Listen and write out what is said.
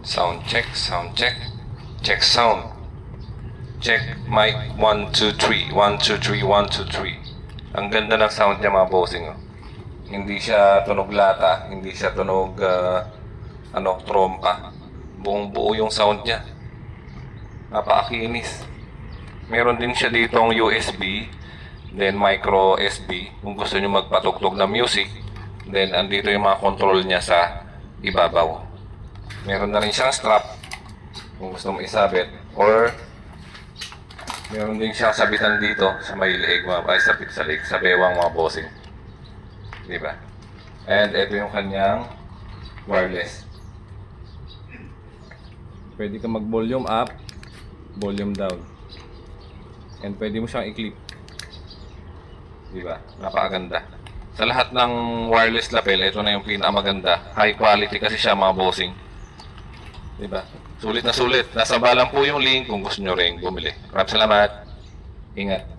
Sound check, sound check. Check sound. Check mic 1 2 3 1 2 3 1 2 3. Ang ganda ng sound niya mga bossing. Oh. Hindi siya tunog lata, hindi siya tunog trompa. Buong buo yung sound niya. Napakakinis. Meron din siya ditong USB, then micro SD kung gusto niyo magpatugtog ng music. Then andito yung mga control niya sa ibabaw. Meron na rin siyang strap kung gusto mo isabit, or meron din siyang sabitan dito sa may leeg, sa leeg, sa bewang mga bossing. Diba? And ito yung kanyang wireless. Pwede ka mag-volume up, volume down. And pwede mo siyang i-clip. Diba? Napakaganda. Sa lahat ng wireless lapel, ito na yung pinakamaganda. High quality kasi siya mga bossing. Diba? Sulit na sulit. Nasa balang po yung link kung gusto nyo rin bumili. Maraming salamat. Ingat.